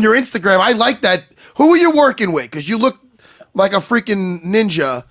your Instagram. I like that. Who are you working with? Because you look like a freaking ninja.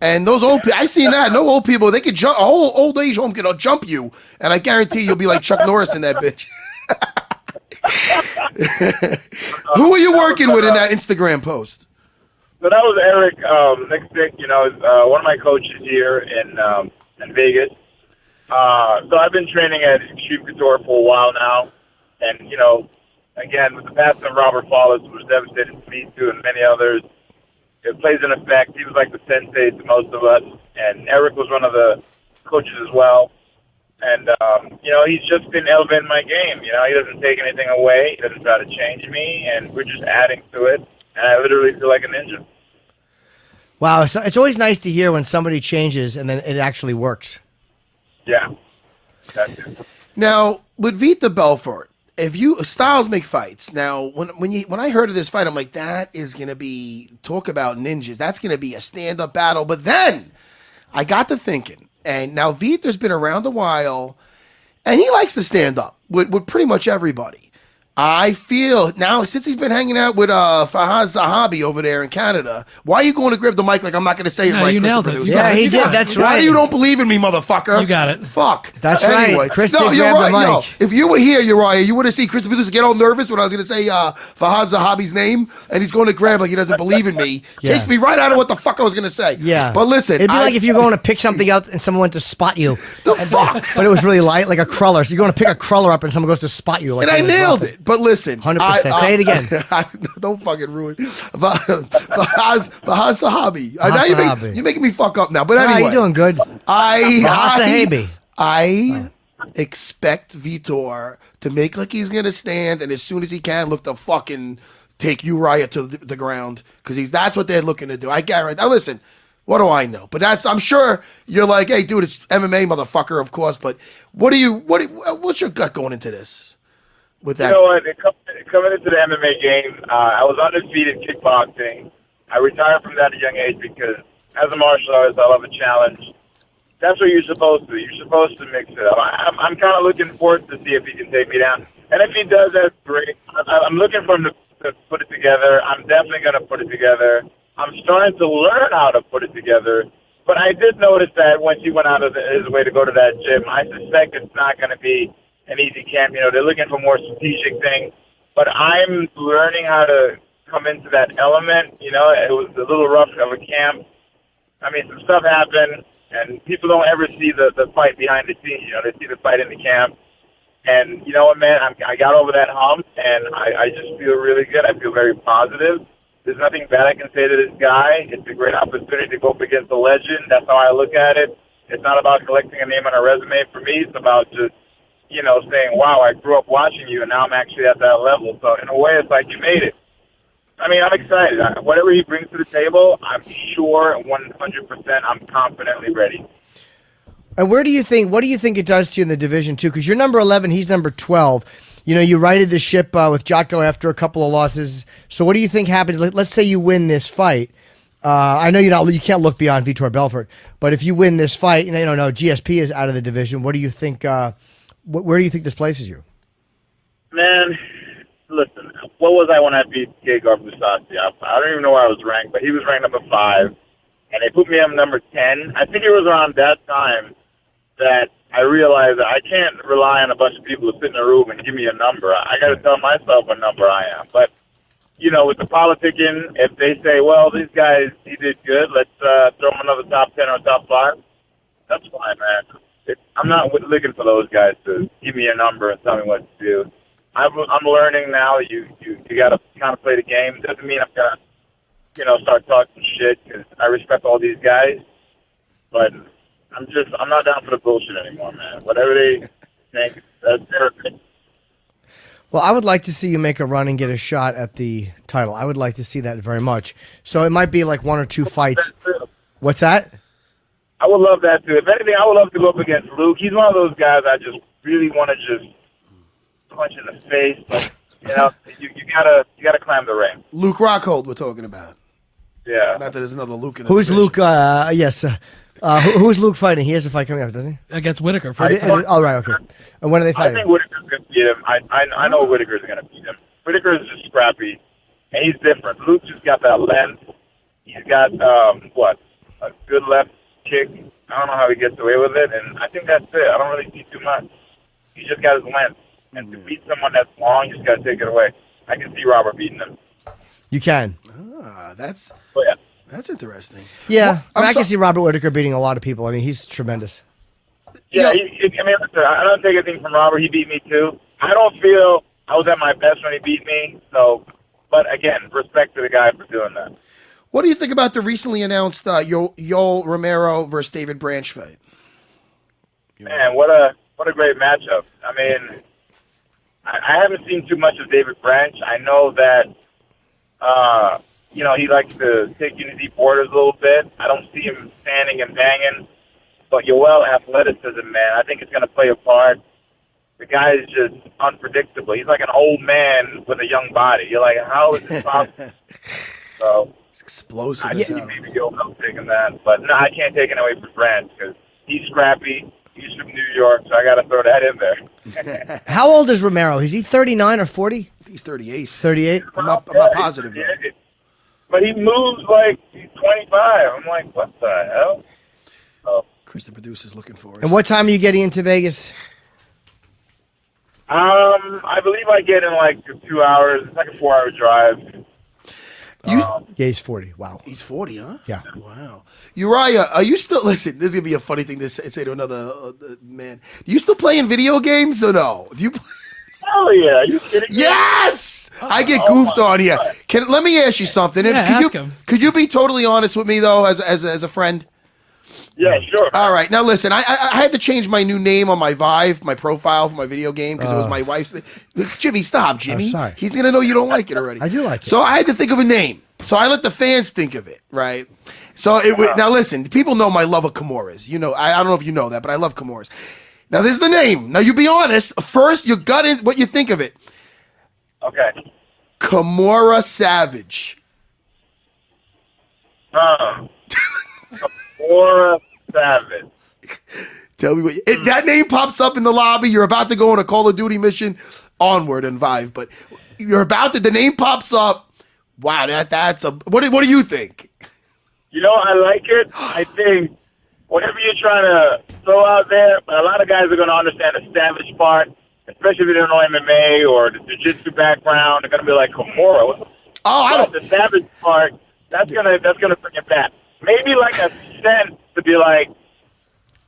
And those old people, I seen that. No old people, they could jump. A whole old age home can jump you, and I guarantee you'll be like Chuck Norris in that bitch. Who are you working with in that Instagram post? So that was Eric Nick, one of my coaches here in Vegas. So I've been training at Extreme Couture for a while now, and again with the passing of Robert Follis, which was devastating to me too, and many others. It plays an effect. He was like the sensei to most of us, and Eric was one of the coaches as well. And, he's just been elevating my game. He doesn't take anything away. He doesn't try to change me, and we're just adding to it. And I literally feel like a ninja. Wow, so it's always nice to hear when somebody changes and then it actually works. Yeah, that's it. Now, with Vitor Belfort, styles make fights. Now, when I heard of this fight, I'm like, that is gonna be talk about ninjas. That's gonna be a stand-up battle. But then I got to thinking, and now Vitor's been around a while, and he likes to stand up with pretty much everybody. I feel now, since he's been hanging out with Fahaz Zahabi over there in Canada, why are you going to grab the mic like I'm not going to say it right? You nailed it. Yeah, he did. That's right. Why do you don't believe in me, motherfucker? You got it. Fuck. That's anyway, right. Chris no, did you're grab right. the Yo, mic. if you were here, Uriah, you would have seen Chris Belusa get all nervous when I was going to say Fahaz Zahabi's name, and he's going to grab like he doesn't believe in me. Yeah. Takes me right out of what the fuck I was going to say. Yeah. But listen. It'd be like if you're going to pick something up and someone went to spot you. The fuck? But it was really light, like a cruller. So you're going to pick a cruller up and someone goes to spot you. Like And I nailed it. But listen. 100%. Say it again. Don't fucking ruin Fahaz Zahabi. Now you're making me fuck up now. But anyway. You're doing good. I expect Vitor to make like he's going to stand, and as soon as he can, look to fucking take Uriah to the ground, because that's what they're looking to do. I guarantee. Now listen, what do I know? But I'm sure you're like, hey, dude, it's MMA, motherfucker, of course. But what's your gut going into this? With that, coming into the MMA game, I was undefeated kickboxing. I retired from that at a young age because, as a martial artist, I love a challenge. That's what you're supposed to do. You're supposed to mix it up. I'm kind of looking forward to see if he can take me down. And if he does, that's great. I'm looking for him to put it together. I'm definitely going to put it together. I'm starting to learn how to put it together. But I did notice that once he went out of his way to go to that gym, I suspect it's not going to be an easy camp. They're looking for more strategic things. But I'm learning how to come into that element. It was a little rough of a camp. I mean, some stuff happened, and people don't ever see the fight behind the scenes. They see the fight in the camp. And you know what, man? I got over that hump, and I just feel really good. I feel very positive. There's nothing bad I can say to this guy. It's a great opportunity to go up against a legend. That's how I look at it. It's not about collecting a name on a resume for me. It's about just saying, wow, I grew up watching you, and now I'm actually at that level. So in a way, it's like you made it. I mean, I'm excited. Whatever he brings to the table, I'm sure 100% I'm confidently ready. And what do you think it does to you in the division, too? Because you're number 11, he's number 12. You righted the ship with Jotko after a couple of losses. So what do you think happens? Let's say you win this fight. I know you can't look beyond Vitor Belfort, but if you win this fight, GSP is out of the division. What do you think? Where do you think this places you? Man, listen, what was I when I beat Gegard Mousasi? I don't even know where I was ranked, but he was ranked number 5, and they put me at number 10. I think it was around that time that I realized that I can't rely on a bunch of people to sit in a room and give me a number. I got to tell myself what number I am. But, with the politicking, if they say, well, these guys, he did good, let's throw him another top 10 or top 5, that's fine, man. I'm not looking for those guys to give me a number and tell me what to do. I'm learning now. You got to kind of play the game. Doesn't mean I'm gonna start talking shit, because I respect all these guys. But I'm not down for the bullshit anymore, man. Whatever they think, that's their opinion. Well, I would like to see you make a run and get a shot at the title. I would like to see that very much. So it might be like 1 or 2 fights. What's that? I would love that too. If anything, I would love to go up against Luke. He's one of those guys I just really want to just punch in the face. But you gotta climb the ring. Luke Rockhold, we're talking about. Yeah. Not that there's another Luke in the Who's division. Luke? Yes. Who's Luke fighting? He has a fight coming up, doesn't he? Against Whitaker. Right, okay. And when are they I fighting? think Whitaker's going to beat him. I know Whitaker's going to beat him. Whitaker is just scrappy, and he's different. Luke's just got that length. He's got, a good left kick. I don't know how he gets away with it, and I think that's it. I don't really see too much. He's just got his length. And to beat someone that's long, you just got to take it away. I can see Robert beating him. You can. That's But yeah. that's interesting. Yeah, Well, I can see Robert Whitaker beating a lot of people. I mean, he's tremendous. Yeah, listen, I don't take anything from Robert. He beat me too. I don't feel I was at my best when he beat me. So, but again, respect to the guy for doing that. What do you think about the recently announced Yoel Romero versus David Branch fight? Man, what a great matchup. I mean, I haven't seen too much of David Branch. I know that, he likes to take you to deep waters a little bit. I don't see him standing and banging. But Yoel, athleticism, man, I think it's going to play a part. The guy is just unpredictable. He's like an old man with a young body. You're like, how is this possible? So It's explosive. I see maybe Yoel taking that. But no, I can't take it away from Branch because he's scrappy. He's from New York, so I got to throw that in there. How old is Romero? Is he 39 or 40? He's 38. 38? I'm not positive. Yeah, but he moves like he's 25. I'm like, what the hell? Oh. Chris, the producer's looking for it. And what time are you getting into Vegas? I believe I get in like 2 hours. It's like a 4-hour drive. Yeah, he's 40. Wow. He's 40, huh? Yeah. Wow. Uriah, are you still, listen, this is going to be a funny thing to say to another man. Do you still playing video games or no? Do you play? Hell yeah. Are you kidding me? Yes! I get goofed on here. Let me ask you something. Yeah, ask him. Could you be totally honest with me, though, as a friend? Yeah, sure. All right. Now, listen, I had to change my new name on my Vive, my profile for my video game, because it was my wife's thing. Jimmy, stop, Jimmy. sorry. He's going to know you don't like it already. I do like it. So I had to think of a name. So I let the fans think of it, right? So now listen, people know my love of Kimuras. You know, I don't know if you know that, but I love Kimuras. Now, this is the name. Now, you be honest. First, your gut is what you think of it. Okay. Kimura Savage. Kimura Savage. Tell me what that name pops up in the lobby. You're about to go on a Call of Duty mission, Onward and Vive, but you're about to. The name pops up. Wow, that's a. What do you think? You know, I like it. I think whatever you're trying to throw out there, but a lot of guys are going to understand the Savage part, especially if they don't know MMA or the jiu-jitsu background. They're going to be like, Kimura. Oh, I don't. The Savage part, that's gonna bring it back. Maybe like a sense to be like,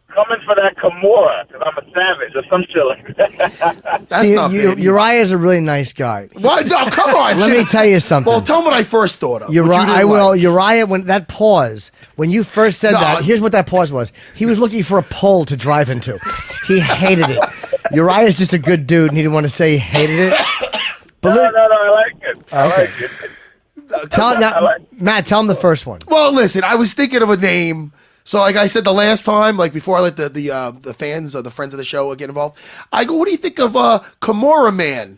coming for that Kimura because I'm a savage or some shit like that. That's See, not bad. Uriah's a really nice guy. What? No, come on. Let me tell you something. Well, tell him what I first thought of. Uriah, what you didn't I will. like. Uriah, when that pause, when you first said No, that, here's what that pause was. He was looking for a pole to drive into. He hated it. Uriah's just a good dude, and he didn't want to say he hated it. But No, I like it. I like it. Matt, tell him the first one. Well, listen, I was thinking of a name. So, like I said the last time, like before I let the fans or the friends of the show get involved, I go, "What do you think of Kimura Man?"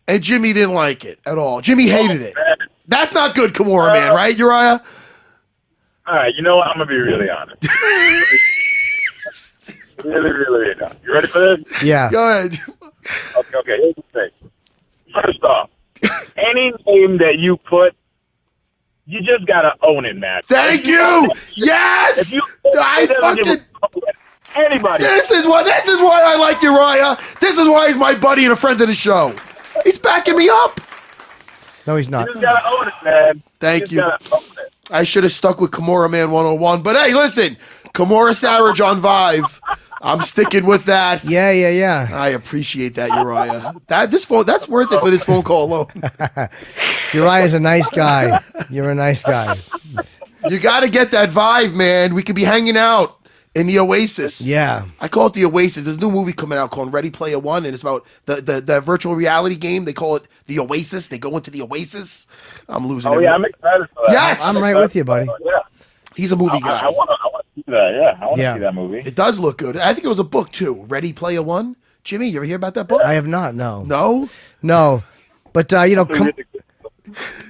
And Jimmy didn't like it at all. Jimmy hated it. Man. That's not good, Kimura Man, right, Uriah? All right, you know what? I'm gonna be really honest. really honest. You ready for this? Yeah. Go ahead. Okay. Here's the thing. First off, any name that you put, you just gotta own it, man. Thank you. Yes. If you, I fucking. anybody. This is why I like Uriah. This is why he's my buddy and a friend of the show. He's backing me up. No, he's not. You just gotta own it, man. Thank you. Just gotta own it. I should have stuck with Kimura Man 101. But hey, listen, Kimura Savage on Vive. I'm sticking with that. Yeah. I appreciate that, Uriah. That's worth it for this phone call alone. Uriah's a nice guy. You're a nice guy. You got to get that Vive, man. We could be hanging out in the Oasis. Yeah. I call it the Oasis. There's a new movie coming out called Ready Player One, and it's about the virtual reality game. They call it the Oasis. They go into the Oasis. I'm losing. Oh, yeah, I'm excited for that. Yes! I'm right with you, buddy. Yeah. He's a movie guy. I want to see that. Yeah, I want to Yeah. see that movie. It does look good. I think it was a book too. Ready Player One. Jimmy, you ever hear about that book? I have not, no. No. But,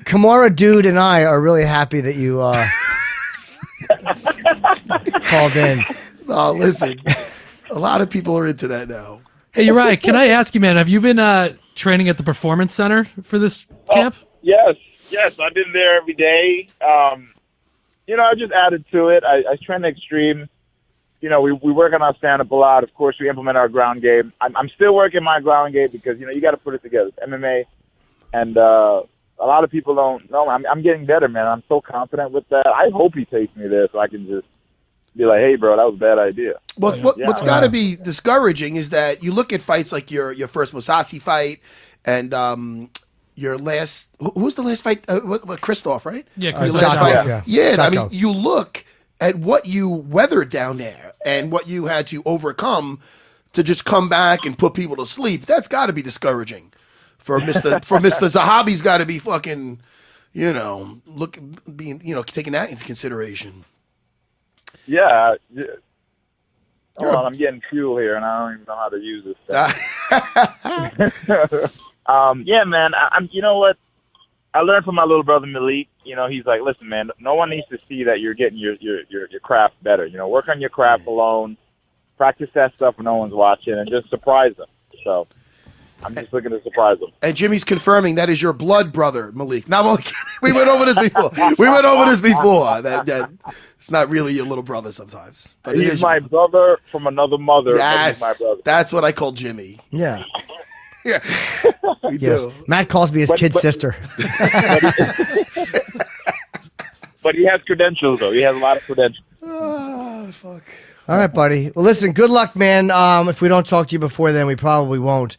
Kimura Dude and I are really happy that you called in. Listen, a lot of people are into that now. Hey, Uriah, can I ask you, man? Have you been training at the Performance Center for this camp? Yes. I've been there every day. I just added to it. I train extreme. We work on our stand-up a lot. Of course, we implement our ground game. I'm still working my ground game because, you got to put it together. It's MMA, and a lot of people don't know. I'm getting better, man. I'm so confident with that. I hope he takes me there so I can just be like, hey, bro, that was a bad idea. Well, what's got to be discouraging is that you look at fights like your first Musasi fight and your last – who's the last fight? Christoph, right? Yeah, Your Christoph. last fight. Yeah, I Jocko. mean, you look at what you weathered down there and what you had to overcome to just come back and put people to sleep. That's got to be discouraging for Mr. Zahabi's got to be fucking, taking that into consideration. Yeah. Hold on, I'm getting fuel here, and I don't even know how to use this stuff. Yeah, man. You know what? I learned from my little brother Malik. He's like, listen, man. No one needs to see that you're getting your craft better. Work on your craft alone. Practice that stuff when no one's watching, and just surprise them. So I'm just looking to surprise them. And Jimmy's confirming that is your blood brother, Malik. Now, Malik, we went over this before. That it's not really your little brother sometimes. But He's my brother from another mother. Yes, but he's my brother. That's what I call Jimmy. Yeah. Yeah, we Yes. do. Matt calls me his kid sister. But he has credentials, though. He has a lot of credentials. Oh, fuck. All right, buddy. Well, listen, good luck, man. If we don't talk to you before then, we probably won't.